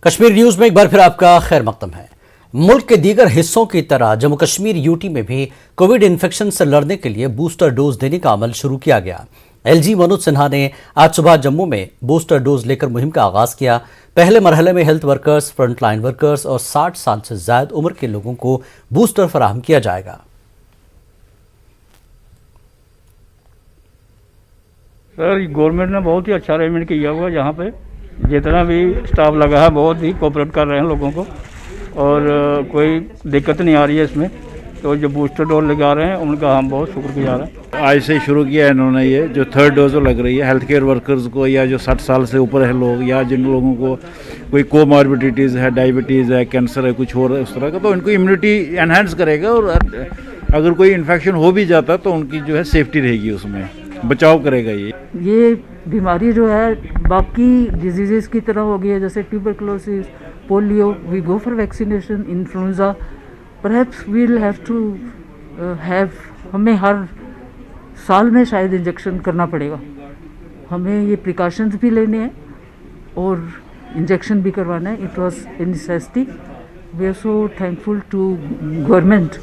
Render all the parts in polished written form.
Kashmir news में एक बार फिर आपका खैर मकदम है। मुल्क के दीगर हिस्सों की तरह जम्मू कश्मीर यूटी में भी कोविड इन्फेक्शन से लड़ने के लिए बूस्टर डोज देने का अमल शुरू किया गया। एलजी मनोज सिन्हा ने आज सुबह जम्मू में बूस्टर डोज लेकर मुहिम का आगाज किया। पहले मरहले में हेल्थ वर्कर्स, फ्रंटलाइन वर्कर्स और 60 साल से ज्यादा उम्र के लोगों को बूस्टर फराहम किया जाएगा। सर, गवर्नमेंट ने बहुत ही अच्छा अरेंजमेंट किया हुआ है। यहाँ पे जितना भी स्टाफ लगा है बहुत ही कोऑपरेट कर रहे हैं लोगों को और कोई दिक्कत नहीं आ रही है इसमें। तो जो बूस्टर डोज लगा रहे हैं उनका हम बहुत शुक्रगुजार हैं। आज से शुरू किया है इन्होंने, ये जो थर्ड डोज लग रही है हेल्थ केयर वर्कर्स को या जो 60 साल से ऊपर है लोग या जिन लोगों को कोई कोमॉर्बिडिटीज़ है, डायबिटीज़ है, कैंसर है, कुछ और उस तरह का, तो इनको इम्यूनिटी एनहांस करेगा और अगर कोई इन्फेक्शन हो भी जाता तो उनकी जो है सेफ्टी रहेगी, उसमें बचाव करेगा। ये बीमारी जो है बाकी डिजीज़ की तरह हो गई है, जैसे tuberculosis, polio, we go for vaccination, influenza, perhaps we will have to have, हमें हर साल में शायद इंजेक्शन करना पड़ेगा। हमें ये प्रिकॉशंस भी लेने हैं और इंजेक्शन भी करवाना है। It was a necessity. We are so thankful to government.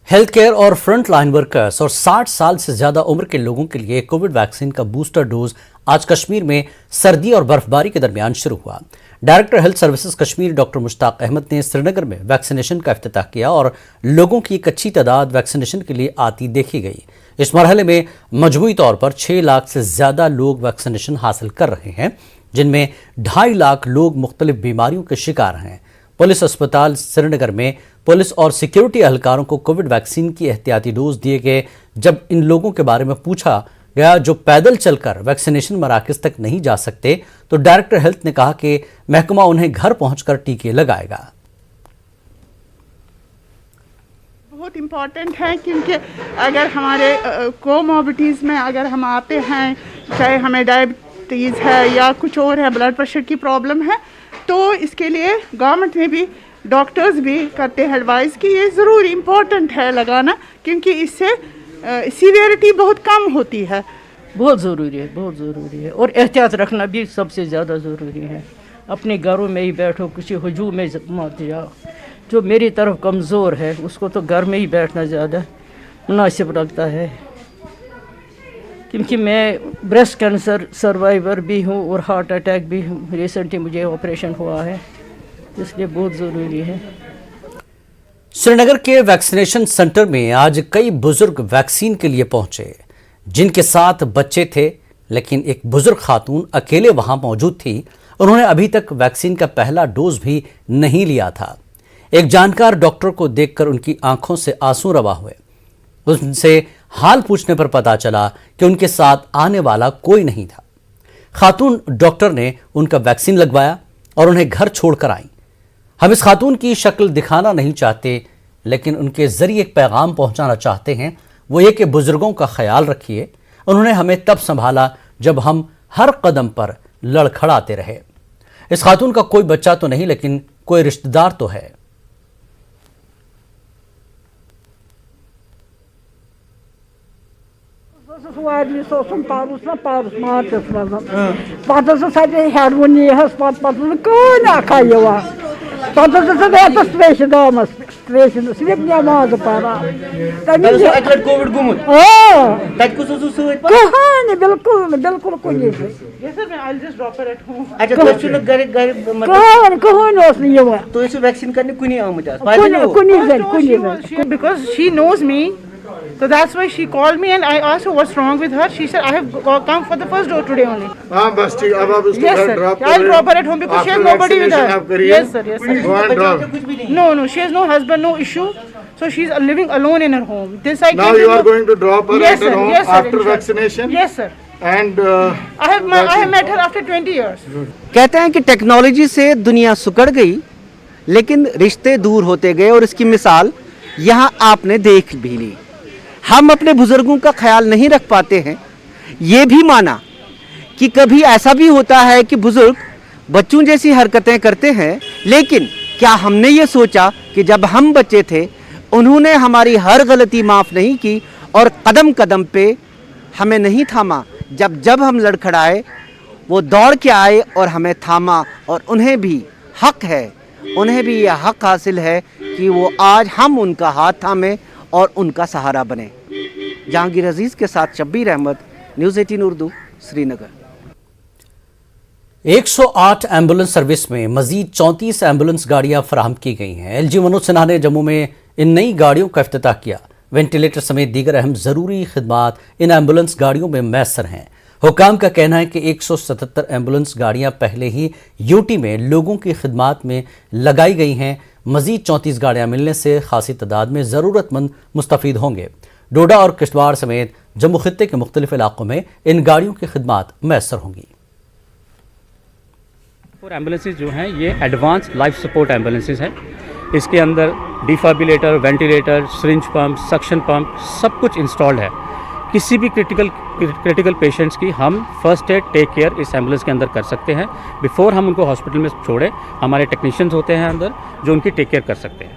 Health care और फ्रंट लाइन वर्कर्स और 60 साल से ज्यादा उम्र के लोगों के लिए कोविड वैक्सीन का बूस्टर डोज आज कश्मीर में सर्दी और बर्फबारी के दरमियान शुरू हुआ। Director health services Kashmir doctor Mushtaq Ahmad ने श्रीनगर में वैक्सीनेशन का इफ्तिताह किया और लोगों की एक अच्छी तादाद वैक्सीनेशन के लिए आती देखी गई। इस मरहले में मजमूई तौर पर 6 लाख से ज्यादा लोग वैक्सीनेशन हासिल कर रहे हैं, जिनमें 2.5 लाख लोग मुख्तलिफ बीमारियों के शिकार हैं। पुलिस अस्पताल श्रीनगर में पुलिस और सिक्योरिटी एहलकारों को कोविड वैक्सीन की एहतियाती डोज दिए गए। जब इन लोगों के बारे में पूछा गया जो पैदल चलकर वैक्सीनेशन मराकज तक नहीं जा सकते, तो डायरेक्टर हेल्थ ने कहा कि महकमा उन्हें घर पहुंचकर टीके लगाएगा। बहुत इम्पॉर्टेंट है क्योंकि अगर हमारे कोमॉर्बिडिटीज़ में अगर हम आते हैं, चाहे हमें डायबिटीज़ है या कुछ और है, ब्लड प्रेशर की प्रॉब्लम है, तो इसके लिए गवर्नमेंट ने भी, डॉक्टर्स भी करते हैं एडवाइस कि ये ज़रूर इम्पोर्टेंट है लगाना, क्योंकि इससे सीवियरिटी बहुत कम होती है। बहुत ज़रूरी है, बहुत ज़रूरी है और एहतियात रखना भी सबसे ज़्यादा ज़रूरी है। अपने घरों में ही बैठो, किसी हुजूम में मत जाओ। जो मेरी तरफ कमज़ोर है उसको तो घर में ही बैठना ज़्यादा मुनासिब लगता है, क्योंकि मैं ब्रेस्ट कैंसर सर्वाइवर भी हूँ और हार्ट अटैक भी हूँ। रिसेंटली मुझे ऑपरेशन हुआ है, इसलिए बहुत ज़रूरी है। श्रीनगर के वैक्सीनेशन सेंटर में आज कई बुजुर्ग वैक्सीन के लिए पहुंचे, जिनके साथ बच्चे थे, लेकिन एक बुजुर्ग खातून अकेले वहां मौजूद थी। उन्होंने अभी तक वैक्सीन का पहला डोज भी नहीं लिया था। एक जानकार डॉक्टर को देखकर उनकी आंखों से आंसू रवा हुए। उनसे हाल पूछने पर पता चला कि उनके साथ आने वाला कोई नहीं था। खातून डॉक्टर ने उनका वैक्सीन लगवाया और उन्हें घर छोड़कर आई। हम इस खातून की शक्ल दिखाना नहीं चाहते, लेकिन उनके जरिए एक पैगाम पहुंचाना चाहते हैं। वो ये कि बुजुर्गों का ख्याल रखिए। उन्होंने हमें तब संभाला जब हम हर कदम पर लड़खड़ाते रहे। इस खातून का कोई बच्चा तो नहीं, लेकिन कोई रिश्तेदार तो है। Because she knows me, so that's why she called me and I asked her what's wrong with her. She said I have come for the first dose today only. हाँ बस ठीक, अब आप इसको Yes घर sir, drop I'll drop her at home because she has nobody with her. करिए। Yes sir, yes sir. Go and drop. No, she has no husband, no issue. So she's living alone in her home. This I Now came to you are know. going to drop her Yes at her sir, home yes sir, after inshallah. vaccination. Yes sir. And I have met her after 20 years. कहते हैं कि technology से दुनिया सुकड़ गई, लेकिन रिश्ते दूर होते गए और इसकी मिसाल यहाँ आपने देख भी ली। हम अपने बुजुर्गों का ख्याल नहीं रख पाते हैं। ये भी माना कि कभी ऐसा भी होता है कि बुजुर्ग बच्चों जैसी हरकतें करते हैं, लेकिन क्या हमने ये सोचा कि जब हम बच्चे थे उन्होंने हमारी हर गलती माफ़ नहीं की और कदम कदम पे हमें नहीं थामा। जब जब हम लड़खड़ाए वो दौड़ के आए और हमें थामा, और उन्हें भी हक है, उन्हें भी यह हक हासिल है कि वो आज हम उनका हाथ थामें और उनका सहारा बने। जहांगीर अजीज़ के साथ Shabbir Ahmad, news 18 Urdu, Srinagar. 108 ambulance service में मजीद 34 एम्बुलेंस गाड़ियां फराहम की गई हैं। एलजी मनोज सिन्हा ने जम्मू में इन नई गाड़ियों का इफ्तिताह किया। वेंटिलेटर समेत दीगर अहम ज़रूरी खिदमात इन एम्बुलेंस गाड़ियों में मैसर हैं। हुकाम का कहना है कि 177 एम्बुलेंस गाड़ियां पहले ही यूटी में लोगों की खिदमात में लगाई गई हैं। मजीद 34 गाड़ियां मिलने से खासी तादाद में ज़रूरतमंद मुस्तफ़ीद होंगे। डोडा और किश्तवाड़ समेत जम्मू खित्ते के मुख्तलिफ इलाकों में इन गाड़ियों की खिदमात मैसर होंगी। और एम्बुलेंसेज जो हैं ये एडवांस लाइफ सपोर्ट एम्बुलेंसेज हैं। इसके अंदर defibrillator, ventilator, syringe pump, suction pump सब कुछ इंस्टॉल्ड है। किसी भी क्रिटिकल पेशेंट्स की हम फर्स्ट एड टेक केयर इस एम्बुलेंस के अंदर कर सकते हैं। बिफोर हम उनको हॉस्पिटल में छोड़ें, हमारे टेक्नीशियंस होते हैं अंदर जो उनकी टेक केयर कर सकते हैं।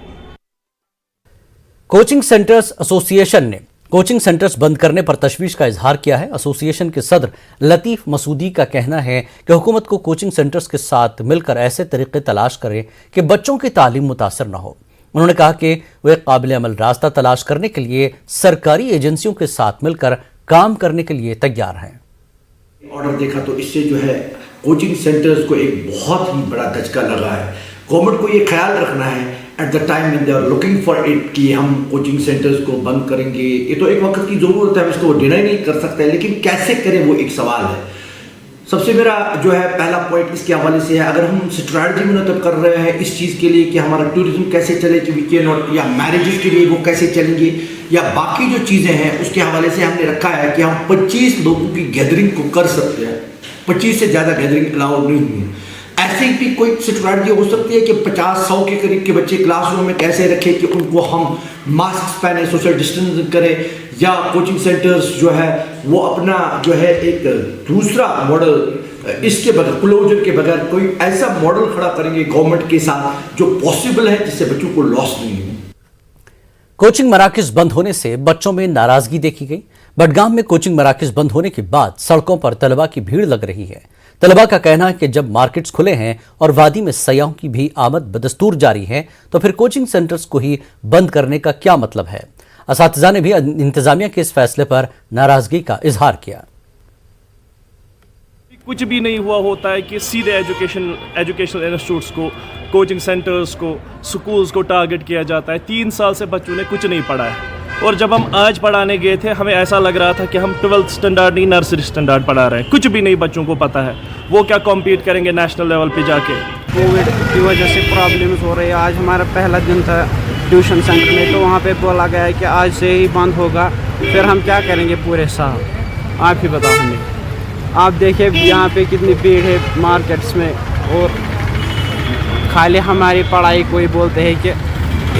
कोचिंग सेंटर्स एसोसिएशन ने कोचिंग सेंटर्स बंद करने पर तशवीश का इजहार किया है। एसोसिएशन के सदर लतीफ़ मसूदी का कहना है कि हुकूमत को कोचिंग सेंटर्स के साथ मिलकर ऐसे तरीके तलाश करे कि बच्चों की तालीम मुतासर न हो। उन्होंने कहा कि वे काबिल अमल रास्ता तलाश करने के लिए सरकारी एजेंसियों के साथ मिलकर काम करने के लिए तैयार हैं। ऑर्डर देखा तो इससे जो है कोचिंग सेंटर्स को एक बहुत ही बड़ा धचका लगा है। गवर्नमेंट को ये ख्याल रखना है at the time when they are looking for it कि हम कोचिंग सेंटर्स को बंद करेंगे। ये तो एक वक्त की ज़रूरत है, हम इसको डिनाई नहीं कर सकते, लेकिन कैसे करें वो एक सवाल है। सबसे मेरा जो है पहला पॉइंट इसके हवाले से है, अगर हम स्ट्रैटेजी मुनतब कर रहे हैं इस चीज़ के लिए कि हमारा टूरिज्म कैसे चले वीकेंड और या मैरिजेस के लिए वो कैसे चलेंगे या बाकी जो चीज़ें हैं उसके हवाले से हमने रखा है कि हम 25 लोगों की गैदरिंग को कर सकते हैं। 25 से ज़्यादा गैदरिंग अलाउ नहीं है। ऐसे भी कोई स्ट्रैटेजी हो सकती है कि 50-100 के करीब के बच्चे क्लासरूम में कैसे रखें कि उनको हम मास्क पहने, सोशल डिस्टेंस करें, या कोचिंग सेंटर्स जो है वो अपना जो है एक दूसरा मॉडल इसके बगैर क्लोजर के बगैर कोई ऐसा मॉडल खड़ा करेंगे गवर्नमेंट के साथ जो पॉसिबल है जिससे बच्चों को लॉस नहीं हो। कोचिंग मराकज बंद होने से बच्चों में नाराजगी देखी गई। बडगाम में कोचिंग मराकज बंद होने के बाद सड़कों पर तलबा की भीड़ लग रही है। तलबा का कहना है कि जब मार्केट्स खुले हैं और वादी में सयाहों की भी आमद बदस्तूर जारी है तो फिर कोचिंग सेंटर्स को ही बंद करने का क्या मतलब है। असातिज़ा ने भी इंतजामिया के इस फैसले पर नाराजगी का इजहार किया। कुछ भी नहीं हुआ होता है कि सीधे एजुकेशनल इंस्टीट्यूट्स को, कोचिंग सेंटर्स को, स्कूल्स को टारगेट किया जाता है। 3 साल से बच्चों ने कुछ नहीं पढ़ा है और जब हम आज पढ़ाने गए थे हमें ऐसा लग रहा था कि हम 12th स्टैंडर्ड नहीं नर्सरी स्टैंडर्ड पढ़ा रहे हैं। कुछ भी नहीं बच्चों को पता है, वो क्या कॉम्पीट करेंगे नेशनल लेवल पे जाके। कोविड की वजह से प्रॉब्लम्स हो रही है। आज हमारा पहला दिन था ट्यूशन सेंटर में, तो वहाँ पे बोला गया है कि आज से ही बंद होगा। फिर हम क्या करेंगे पूरे साल, आप ही बताओ हमें। आप देखिए यहाँ पे कितनी भीड़ है मार्केट्स में, और खाली हमारी पढ़ाई कोई बोलते हैं कि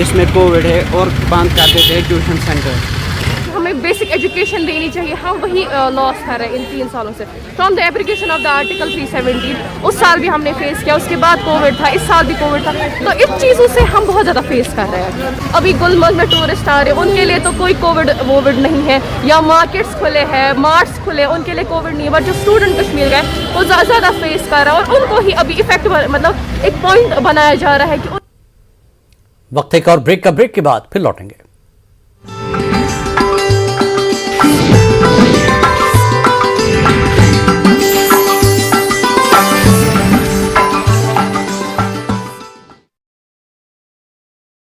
इसमें कोविड है और बंद कर देते हैं ट्यूशन सेंटर। हमें बेसिक एजुकेशन देनी चाहिए, हम वही लॉस कर रहे हैं इन 3 सालों से। From the application of the article 317 उस साल भी हमने फेस किया, उसके बाद कोविड था, इस साल भी कोविड था, तो इन चीज़ों से हम बहुत ज़्यादा फेस कर रहे हैं। अभी गुलमर्ग में टूरिस्ट आ रहे हैं, उनके लिए तो कोई कोविड नहीं है, या मार्केट्स खुले हैं, मार्ट्स खुले, उनके लिए कोविड नहीं है। बट जो स्टूडेंट कश्मीर गए वो ज़्यादा फेस कर रहा है और उनको ही अभी इफेक्ट मतलब एक पॉइंट बनाया जा रहा है कि वक्त एक और ब्रेक के बाद फिर लौटेंगे।